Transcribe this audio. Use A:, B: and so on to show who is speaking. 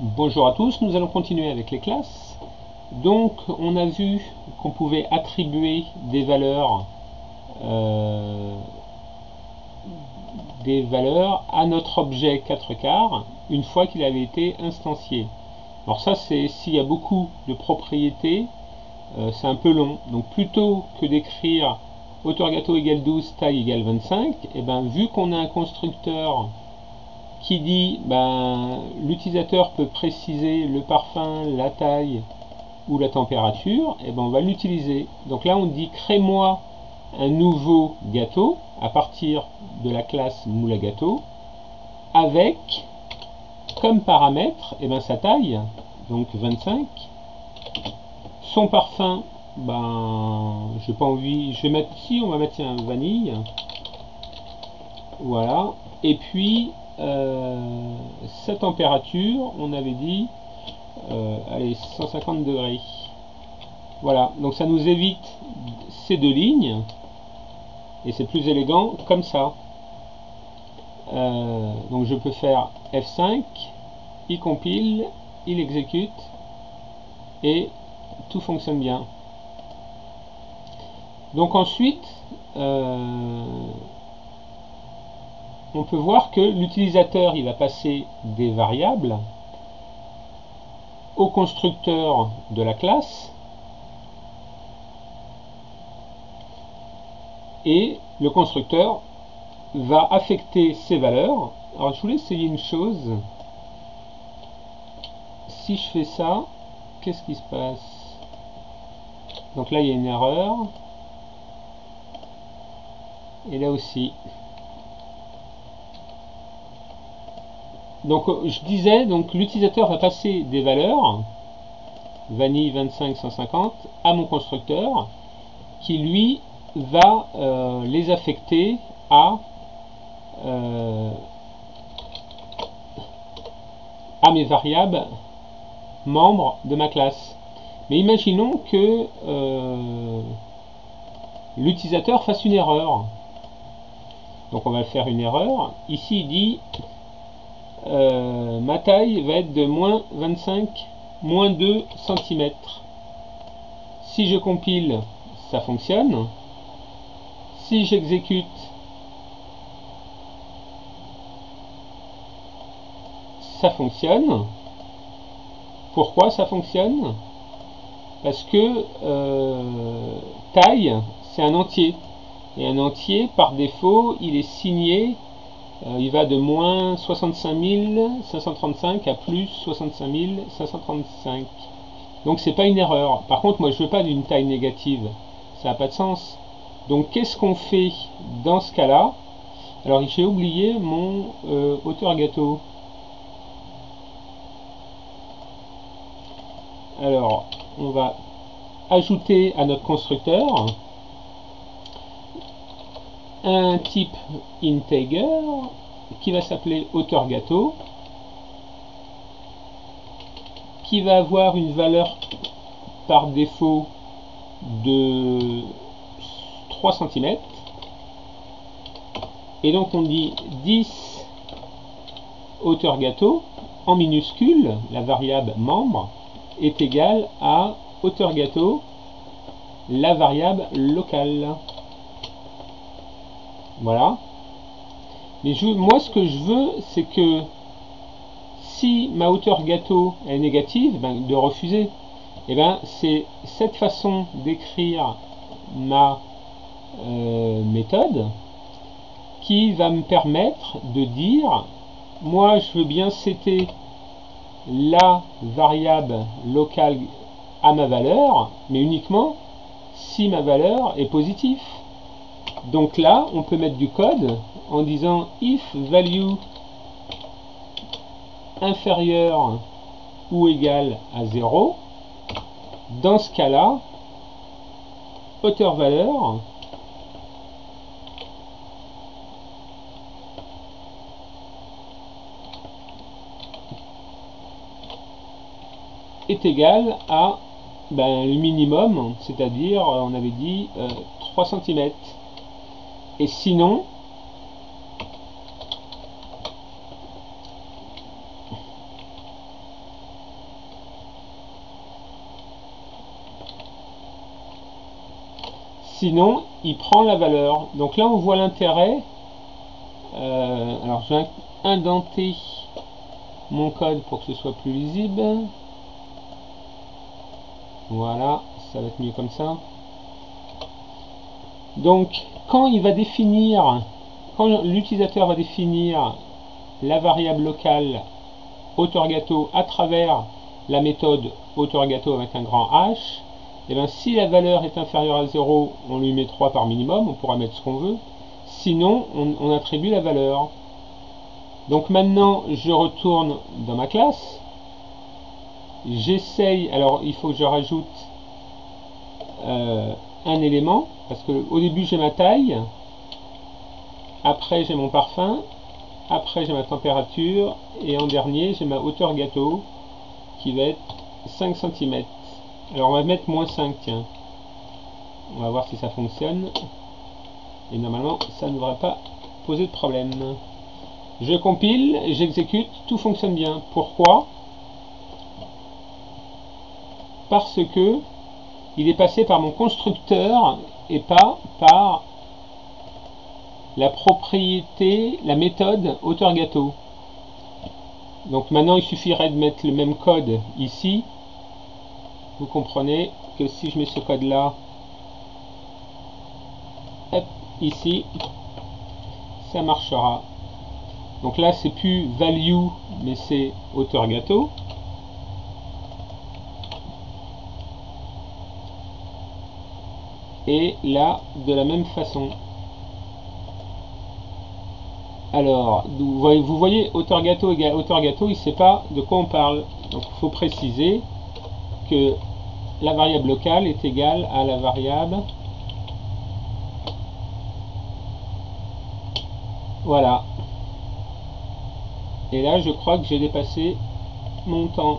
A: Bonjour à tous, nous allons continuer avec les classes. Donc on a vu qu'on pouvait attribuer des valeurs à notre objet 4 quarts une fois qu'il avait été instancié. Alors ça, c'est s'il y a beaucoup de propriétés, c'est un peu long. Donc plutôt que d'écrire hauteur gâteau égale 12, taille égale 25, et ben, vu qu'on a un constructeur qui dit l'utilisateur peut préciser le parfum, la taille ou la température, et ben on va l'utiliser. Donc là on dit crée-moi un nouveau gâteau à partir de la classe moule à gâteau avec comme paramètre sa taille, donc 25, son parfum, j'ai pas envie, je vais mettre ici, on va mettre un vanille, voilà, et puis sa température, on avait dit allez, 150 degrés. Voilà, donc ça nous évite ces deux lignes et c'est plus élégant comme ça. Donc je peux faire F5, il compile, il exécute et tout fonctionne bien. Donc ensuite on peut voir que l'utilisateur il va passer des variables au constructeur de la classe et le constructeur va affecter ces valeurs. Alors je voulais essayer une chose. Si je fais ça, qu'est-ce qui se passe? Donc là il y a une erreur et là aussi. Donc je disais, donc l'utilisateur va passer des valeurs vanille 25 150 à mon constructeur qui lui va les affecter à mes variables membres de ma classe. Mais imaginons que l'utilisateur fasse une erreur. Donc on va faire une erreur. Ici il dit ma taille va être de moins 25, moins 2 cm. Si je compile, ça fonctionne. Si j'exécute, ça fonctionne. Pourquoi ça fonctionne? Parce que taille, c'est un entier. Et un entier, par défaut, il est signé, il va de moins 65 535 à plus 65 535. Donc c'est pas une erreur. Par contre, moi je veux pas d'une taille négative. Ça n'a pas de sens. Donc qu'est-ce qu'on fait dans ce cas-là? Alors j'ai oublié mon hauteur gâteau. Alors on va ajouter à notre constructeur un type integer qui va s'appeler hauteur gâteau, qui va avoir une valeur par défaut de 3 cm. Et donc on dit 10 hauteur gâteau en minuscule, la variable membre est égale à hauteur gâteau, la variable locale. Voilà. Mais moi ce que je veux, c'est que si ma hauteur gâteau est négative, de refuser. Et c'est cette façon d'écrire ma méthode qui va me permettre de dire moi je veux bien setter la variable locale à ma valeur, mais uniquement si ma valeur est positive. Donc là on peut mettre du code en disant if value inférieur ou égal à 0, dans ce cas là hauteur valeur est égal à le minimum, c'est-à-dire on avait dit 3 cm. Et sinon Sinon, il prend la valeur. Donc là, on voit l'intérêt. Alors, je vais indenter mon code pour que ce soit plus lisible. Voilà, ça va être mieux comme ça. Donc, quand l'utilisateur va définir la variable locale AuthorGâteau à travers la méthode AuthorGâteau avec un grand H, et bien si la valeur est inférieure à 0, on lui met 3 par minimum, on pourra mettre ce qu'on veut. Sinon, on attribue la valeur. Donc maintenant, je retourne dans ma classe. J'essaye, alors il faut que je rajoute un élément, parce que au début j'ai ma taille, après j'ai mon parfum, après j'ai ma température, et en dernier j'ai ma hauteur gâteau, qui va être 5 cm. Alors on va mettre -5, tiens. On va voir si ça fonctionne. Et normalement ça ne devrait pas poser de problème. Je compile, j'exécute, tout fonctionne bien. Pourquoi? Parce que il est passé par mon constructeur et pas par la propriété, la méthode AuthorGâteau. Donc maintenant il suffirait de mettre le même code ici. Vous comprenez que si je mets ce code là, hop, ici, ça marchera. Donc là c'est plus value mais c'est AuthorGâteau. Et là de la même façon. Alors vous voyez AuthorGâteau égale AuthorGâteau, il ne sait pas de quoi on parle. Donc il faut préciser que la variable locale est égale à la variable. Voilà. Et là je crois que j'ai dépassé mon temps.